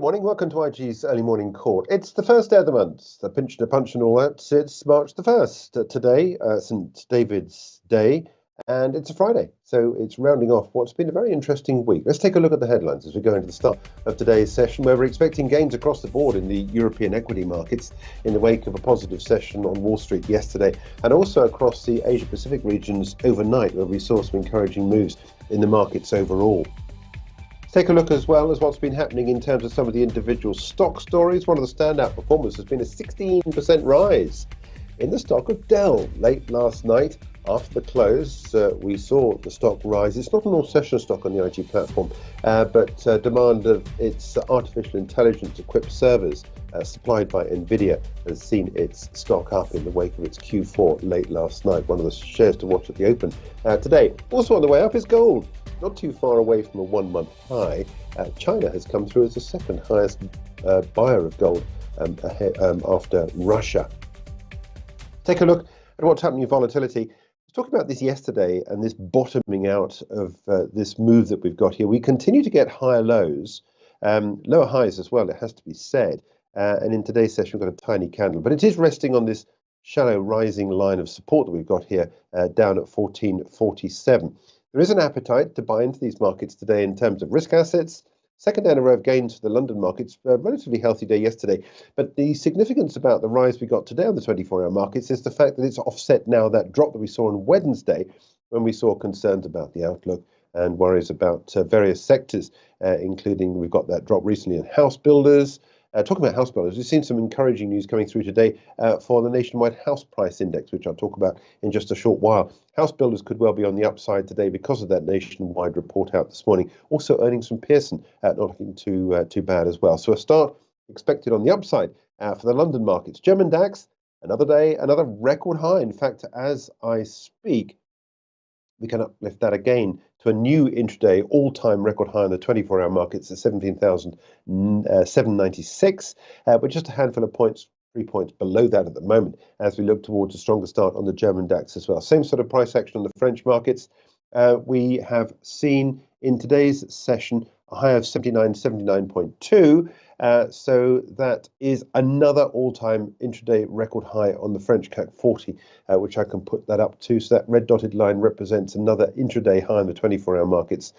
morning. Welcome to IG's Early Morning Court. It's the first day of the month, the pinch and a punch and all that. It's March the 1st. Today, St. David's Day, and it's a Friday. So it's rounding off what's been a very interesting week. Let's take a look at the headlines as we go into the start of today's session, where we're expecting gains across the board in the European equity markets in the wake of a positive session on Wall Street yesterday, and also across the Asia-Pacific regions overnight, where we saw some encouraging moves in the markets overall. Take a look as well as what's been happening in terms of some of the individual stock stories. One of the standout performers has been a 16% rise in the stock of Dell. Late last night, after the close, we saw the stock rise. It's not an all-session stock on the IG platform, but demand of its artificial intelligence-equipped servers supplied by NVIDIA has seen its stock up in the wake of its Q4 late last night. One of the shares to watch at the open today. Also on the way up is gold. Not too far away from a one-month high. China has come through as the second highest buyer of gold after Russia. Take a look at what's happening in volatility. I was talking about this yesterday and this bottoming out of this move that we've got here. We continue to get higher lows, lower highs as well, it has to be said. And in today's session, we've got a tiny candle, but it is resting on this shallow rising line of support that we've got here down at 1447. There is an appetite to buy into these markets today in terms of risk assets. Second day in a row of gains for the London markets, a relatively healthy day yesterday. But the significance about the rise we got today on the 24-hour markets is the fact that it's offset now that drop that we saw on Wednesday when we saw concerns about the outlook and worries about various sectors, including we've got that drop recently in house builders. Talking about house builders, we've seen some encouraging news coming through today for the nationwide house price index, which I'll talk about in just a short while. House builders could well be on the upside today because of that nationwide report out this morning. Also, earnings from Pearson not looking too bad as well. So a start expected on the upside for the London markets. German DAX, another day, another record high. In fact, as I speak, we can uplift that again to a new intraday all-time record high on the 24-hour markets at 17,796. But just a handful of points, 3 points below that at the moment, as we look towards a stronger start on the German DAX as well. Same sort of price action on the French markets. We have seen in today's session a high of 79.2. So that is another all-time intraday record high on the French CAC 40, which I can put that up to. So that red dotted line represents another intraday high in the 24-hour markets,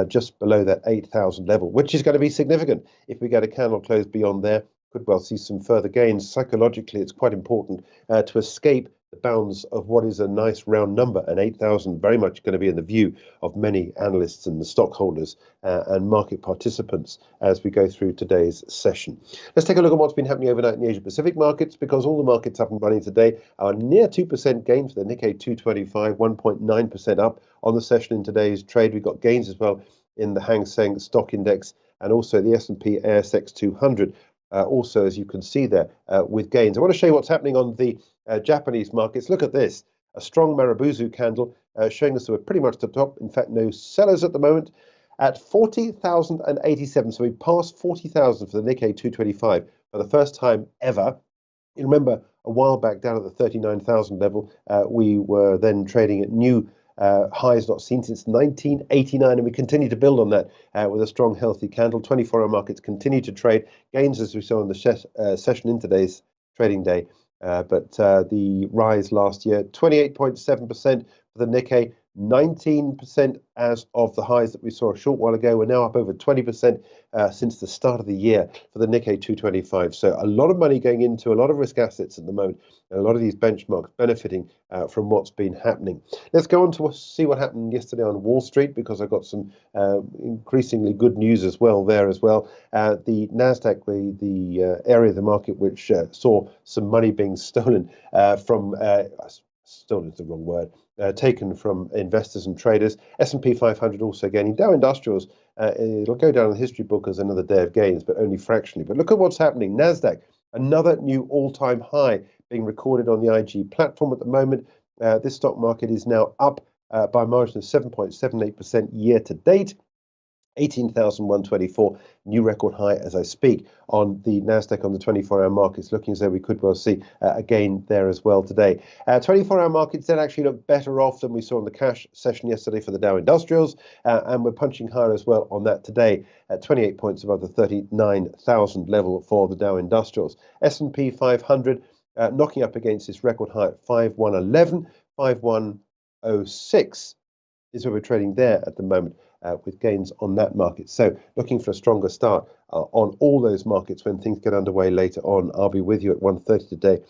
just below that 8,000 level, which is going to be significant. If we get a candle close beyond there, could well see some further gains. Psychologically, it's quite important to escape the bounds of what is a nice round number, and 8,000 very much going to be in the view of many analysts and the stockholders and market participants as we go through today's session. Let's take a look at what's been happening overnight in the Asia-Pacific markets, because all the markets up and running today are near 2% gain for the Nikkei 225, 1.9% up on the session in today's trade. We've got gains as well in the Hang Seng Stock Index and also the S&P ASX 200. Also, as you can see there, with gains. I want to show you what's happening on the Japanese markets. Look at this, a strong Marubozu candle showing us that we're pretty much to the top. In fact, no sellers at the moment at 40,087. So we passed 40,000 for the Nikkei 225 for the first time ever. You remember a while back down at the 39,000 level, we were then trading at new highs not seen since 1989, and we continue to build on that with a strong, healthy candle. 24-hour markets continue to trade gains as we saw in the session in today's trading day. But the rise last year, 28.7% for the Nikkei, 19% as of the highs that we saw a short while ago. We're now up over 20% since the start of the year for the Nikkei 225. So a lot of money going into a lot of risk assets at the moment, and a lot of these benchmarks benefiting from what's been happening. Let's go on to see what happened yesterday on Wall Street, because I've got some increasingly good news as well there as well. The Nasdaq, the area of the market which saw some money being stolen from stolen is the wrong word, taken from investors and traders. S&P 500 also gaining. Dow Industrials, it'll go down in the history book as another day of gains, but only fractionally. But look at what's happening. Nasdaq, another new all-time high being recorded on the IG platform at the moment. This stock market is now up by a margin of 7.78% year to date. 18,124, new record high as I speak. On the Nasdaq on the 24-hour markets, looking as though we could well see a gain there as well today. 24-hour markets did actually look better off than we saw in the cash session yesterday for the Dow Industrials, and we're punching higher as well on that today at 28 points above the 39,000 level for the Dow Industrials. S&P 500 knocking up against this record high at 5111, 5106 is where we're trading there at the moment, with gains on that market. So looking for a stronger start on all those markets when things get underway later on. I'll be with you at 1:30 today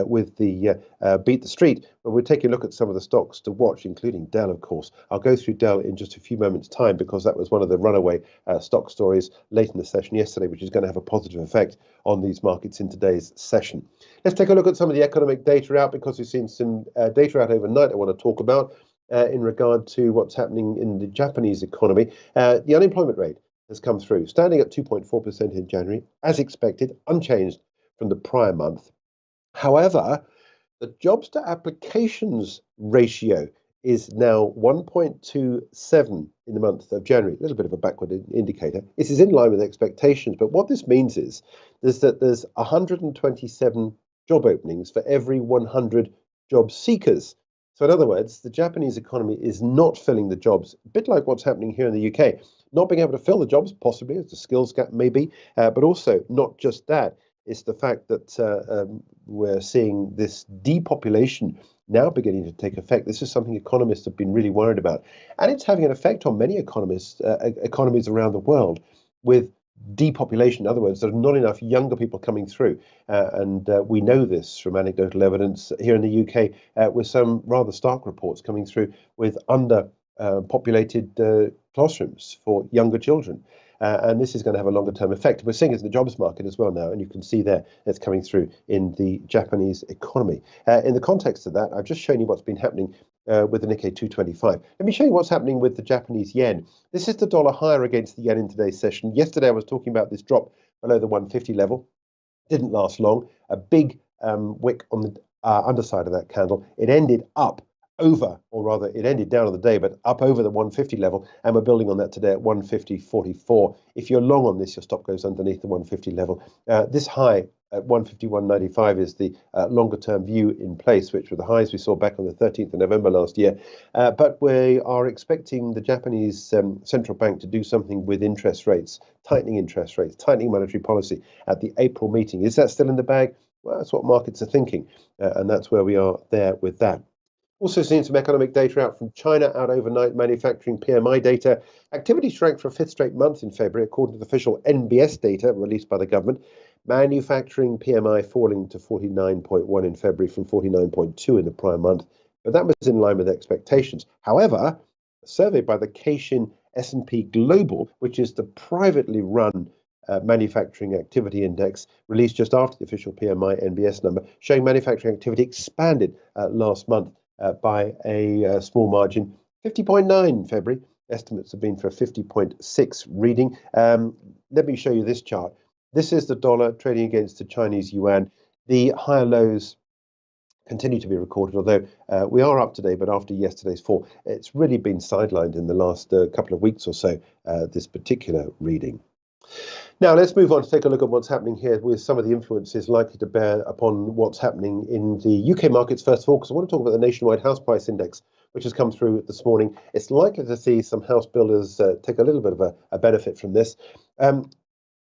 with the Beat the Street, where we'll take a look at some of the stocks to watch, including Dell, of course. I'll go through Dell in just a few moments' time because that was one of the runaway stock stories late in the session yesterday, which is going to have a positive effect on these markets in today's session. Let's take a look at some of the economic data out, because we've seen some data out overnight I want to talk about. In regard to what's happening in the Japanese economy. The unemployment rate has come through, standing at 2.4% in January, as expected, unchanged from the prior month. However, the jobs to applications ratio is now 1.27 in the month of January, a little bit of a backward indicator. This is in line with expectations, but what this means is that there's 127 job openings for every 100 job seekers. So in other words, the Japanese economy is not filling the jobs, a bit like what's happening here in the UK. Not being able to fill the jobs, possibly, as a skills gap maybe, but also not just that. It's the fact that we're seeing this depopulation now beginning to take effect. This is something economists have been really worried about. And it's having an effect on many economies around the world, with depopulation. In other words, there are not enough younger people coming through. And we know this from anecdotal evidence here in the UK, with some rather stark reports coming through with populated classrooms for younger children. And this is going to have a longer term effect. We're seeing it in the jobs market as well now, and you can see there it's coming through in the Japanese economy. In the context of that, I've just shown you what's been happening with the Nikkei 225. Let me show you what's happening with the Japanese yen. This is the dollar higher against the yen in today's session. Yesterday I was talking about this drop below the 150 level. Didn't last long. A big wick on the underside of that candle. It ended up over, or rather it ended down on the day, but up over the 150 level, and we're building on that today at 150.44. If you're long on this, your stop goes underneath the 150 level. This high at 151.95 is the longer term view in place, which were the highs we saw back on the 13th of November last year. But we are expecting the Japanese central bank to do something with interest rates, tightening monetary policy at the April meeting. Is that still in the bag? Well, that's what markets are thinking, and that's where we are there with that. Also seen some economic data out from China out overnight, manufacturing PMI data. Activity shrank for a fifth straight month in February, according to the official NBS data released by the government. Manufacturing PMI falling to 49.1 in February from 49.2 in the prior month, but that was in line with expectations. However, a survey by the Caixin S&P Global, which is the privately run manufacturing activity index, released just after the official PMI NBS number, showing manufacturing activity expanded last month by a small margin, 50.9 in February. Estimates have been for a 50.6 reading. Let me show you this chart. This is the dollar trading against the Chinese yuan. The higher lows continue to be recorded, although we are up today, but after yesterday's fall, it's really been sidelined in the last couple of weeks or so, this particular reading. Now, let's move on to take a look at what's happening here with some of the influences likely to bear upon what's happening in the UK markets, first of all, because I want to talk about the nationwide house price index, which has come through this morning. It's likely to see some house builders take a little bit of a benefit from this.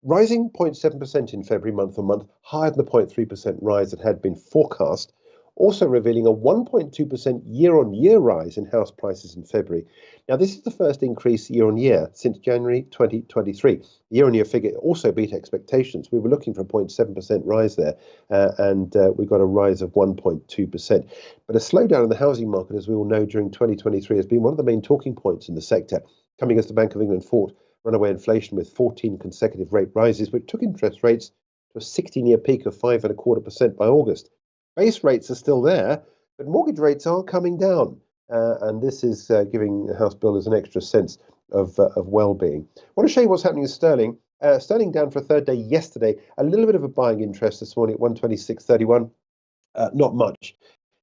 Rising 0.7% in February month on month, higher than the 0.3% rise that had been forecast, also revealing a 1.2% year-on-year rise in house prices in February. Now, this is the first increase year-on-year since January 2023. The year-on-year figure also beat expectations. We were looking for a 0.7% rise there, and we got a rise of 1.2%. But a slowdown in the housing market, as we all know, during 2023 has been one of the main talking points in the sector, coming as the Bank of England fought runaway inflation with 14 consecutive rate rises, which took interest rates to a 16-year peak of 5.25% by August. Base rates are still there, but mortgage rates are coming down, and this is giving house builders an extra sense of well-being. I want to show you what's happening in sterling. Sterling down for a third day yesterday. A little bit of a buying interest this morning at 126.31. Not much.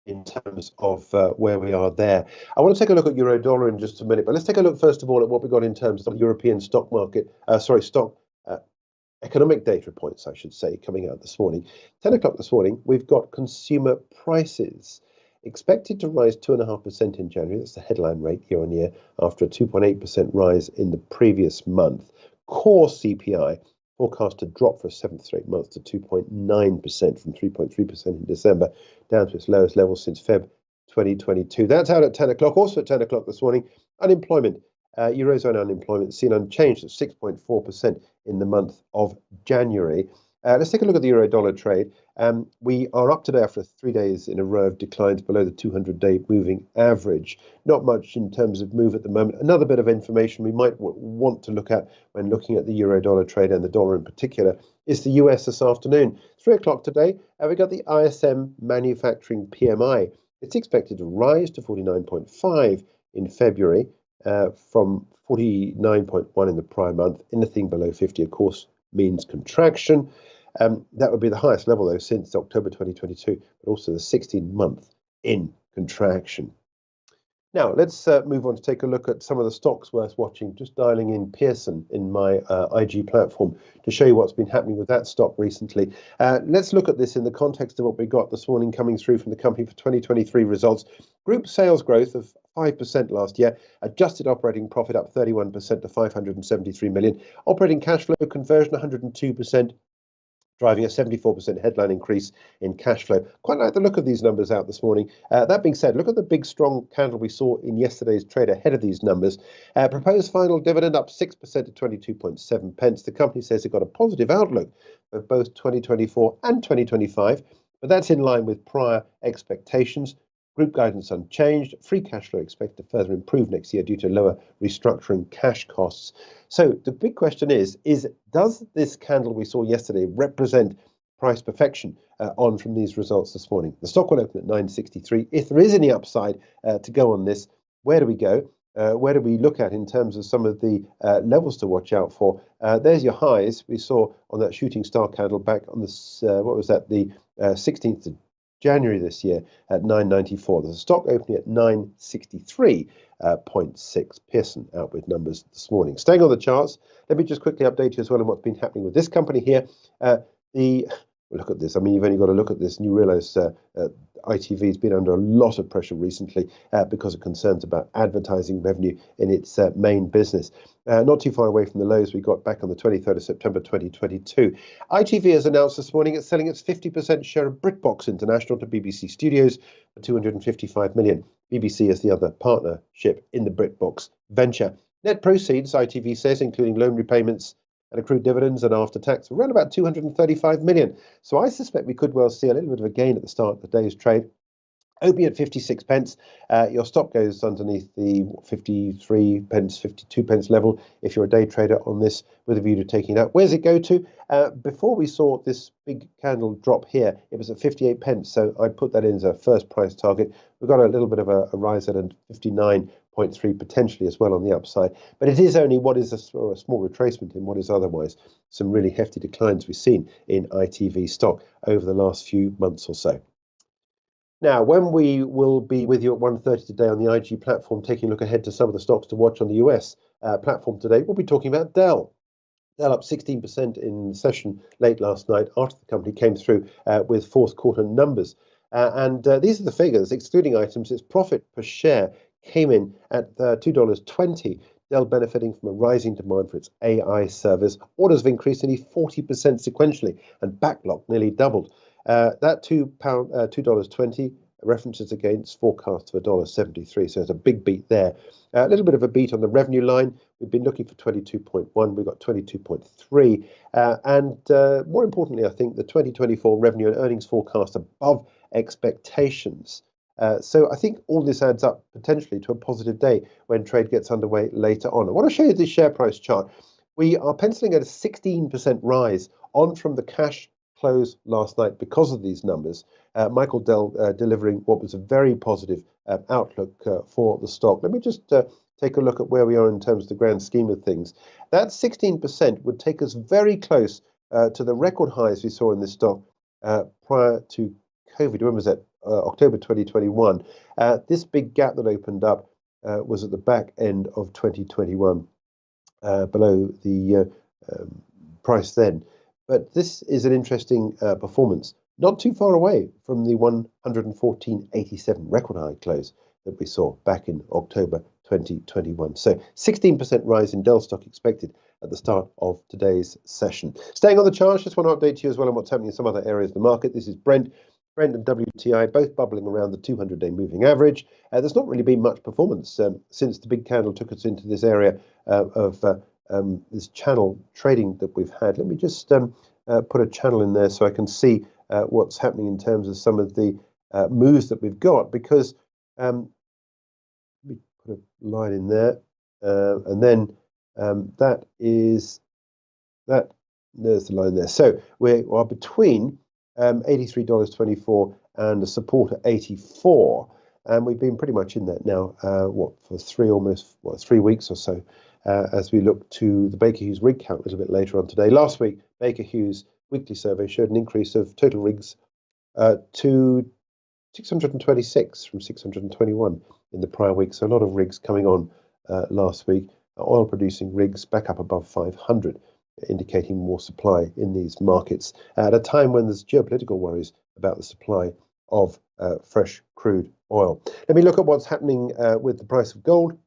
in terms of where we are there. I want to take a look at euro dollar in just a minute, but let's take a look first of all at what we got in terms of the European stock market, stock economic data points, I should say, coming out this morning. 10 o'clock this morning, we've got consumer prices expected to rise 2.5% in January. That's the headline rate year on year after a 2.8% rise in the previous month. Core CPI forecast to drop for a seventh straight month to 2.9% from 3.3% in December, down to its lowest level since Feb 2022. That's out at 10 o'clock. Also at 10 o'clock this morning, unemployment. Eurozone unemployment seen unchanged at 6.4% in the month of January. Let's take a look at the euro dollar trade. We are up today after 3 days in a row of declines below the 200-day moving average. Not much in terms of move at the moment. Another bit of information we might want to look at when looking at the euro dollar trade and the dollar in particular is the US this afternoon. 3 o'clock today, we got the ISM manufacturing PMI. It's expected to rise to 49.5 in February from 49.1 in the prior month. Anything below 50, of course, means contraction. That would be the highest level, though, since October 2022, but also the 16-month in contraction. Now, let's move on to take a look at some of the stocks worth watching. Just dialing in Pearson in my IG platform to show you what's been happening with that stock recently. Let's look at this in the context of what we got this morning coming through from the company for 2023 results. Group sales growth of 5% last year, adjusted operating profit up 31% to 573 million, operating cash flow conversion 102%, driving a 74% headline increase in cash flow. Quite like the look of these numbers out this morning. That being said, look at the big strong candle we saw in yesterday's trade ahead of these numbers. Proposed final dividend up 6% to 22.7 pence. The company says it got a positive outlook for both 2024 and 2025, but that's in line with prior expectations. Group guidance unchanged. Free cash flow expected to further improve next year due to lower restructuring cash costs. So the big question is does this candle we saw yesterday represent price perfection on from these results this morning? The stock will open at 963. If there is any upside to go on this, where do we go? Where do we look at in terms of some of the levels to watch out for? There's your highs we saw on that shooting star candle back on this, the 16th of January this year at 994. There's a stock opening at 963.6. Pearson out with numbers this morning. Staying on the charts, let me just quickly update you as well on what's been happening with this company here. Look at this. I mean, you've only got to look at this and you realize ITV has been under a lot of pressure recently because of concerns about advertising revenue in its main business. Not too far away from the lows we got back on the 23rd of September 2022. ITV has announced this morning it's selling its 50% share of BritBox International to BBC Studios for 255 million. BBC is the other partnership in the BritBox venture. Net proceeds, ITV says, including loan repayments and accrued dividends and after tax, around about 235 million. So I suspect we could well see a little bit of a gain at the start of the day's trade. Opening at 56 pence, your stop goes underneath the 53 pence, 52 pence level if you're a day trader on this with a view to taking it out. Where does it go to? Before we saw this big candle drop here, it was at 58 pence, so I put that in as a first price target. We've got a little bit of a rise at 59.3 potentially as well on the upside, but it is only what is a small retracement in what is otherwise some really hefty declines we've seen in ITV stock over the last few months or so. Now, when we will be with you at 1:30 today on the IG platform, taking a look ahead to some of the stocks to watch on the US platform today, we'll be talking about Dell. Dell up 16% in session late last night after the company came through with fourth quarter numbers. These are the figures, excluding items. Its profit per share came in at $2.20. Dell benefiting from a rising demand for its AI servers. Orders have increased nearly 40% sequentially and backlog nearly doubled. That $2.20 references against forecasts of $1.73, so it's a big beat there. A little bit of a beat on the revenue line. We've been looking for 22.1, we've got 22.3, and more importantly, I think the 2024 revenue and earnings forecast above expectations. So I think all this adds up potentially to a positive day when trade gets underway later on. I want to show you this share price chart. We are penciling at a 16% rise on from the cash close last night because of these numbers. Michael Dell delivering what was a very positive outlook for the stock. Let me just take a look at where we are in terms of the grand scheme of things. That 16% would take us very close to the record highs we saw in this stock prior to COVID. When was that? October 2021. This big gap that opened up was at the back end of 2021, below the price then. But this is an interesting performance, not too far away from the 114.87 record high close that we saw back in October 2021. So 16% rise in Dell stock expected at the start of today's session. Staying on the charts, just want to update you as well on what's happening in some other areas of the market. This is Brent and WTI, both bubbling around the 200-day moving average. There's not really been much performance since the big candle took us into this area of this channel trading that we've had. Let me just put a channel in there so I can see what's happening in terms of some of the moves that we've got, because let me put a line in there, and then there's the line there. So we are between $83.24 and a support at 84, and we've been pretty much in that now for 3 weeks or so, as we look to the Baker Hughes rig count a little bit later on today. Last week, Baker Hughes weekly survey showed an increase of total rigs to 626 from 621 in the prior week. So a lot of rigs coming on last week. Oil producing rigs back up above 500, indicating more supply in these markets at a time when there's geopolitical worries about the supply of fresh crude oil. Let me look at what's happening with the price of gold.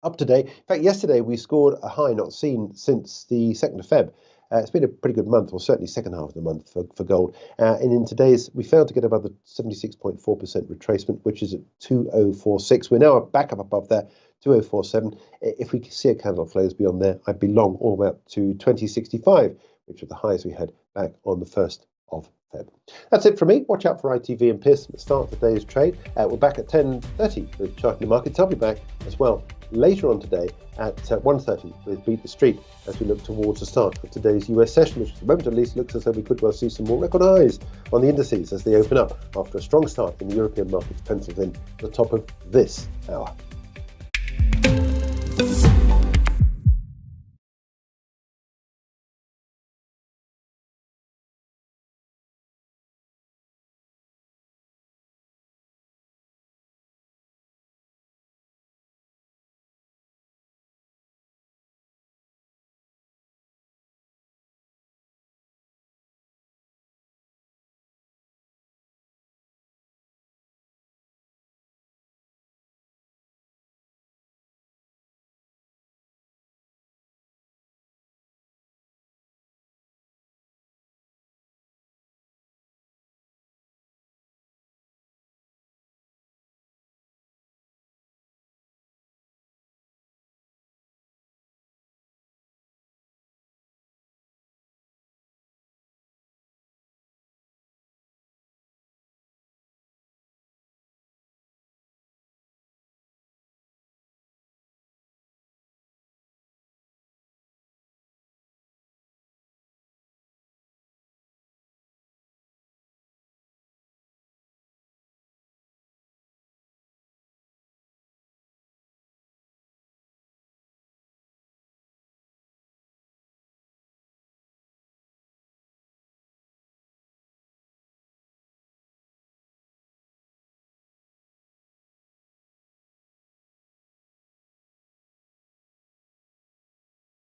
Up today, in fact, yesterday we scored a high not seen since the 2nd of Feb. It's been a pretty good month, or certainly second half of the month for gold. And in today's, we failed to get above the 76.4% retracement, which is at 2046. We're now back up above that, 2047. If we see a candle close beyond there, I'd be long all the way up to 2065, which are the highs we had back on the 1st of Feb. That's it from me. Watch out for ITV and Pearson at the start of today's trade. We're back at 10:30 with Charting the Markets. I'll be back as well later on today at 1:30 with Beat the Street, as we look towards the start of today's US session, which at the moment at least looks as though we could well see some more record highs on the indices as they open up after a strong start in the European markets penciled in at the top of this hour.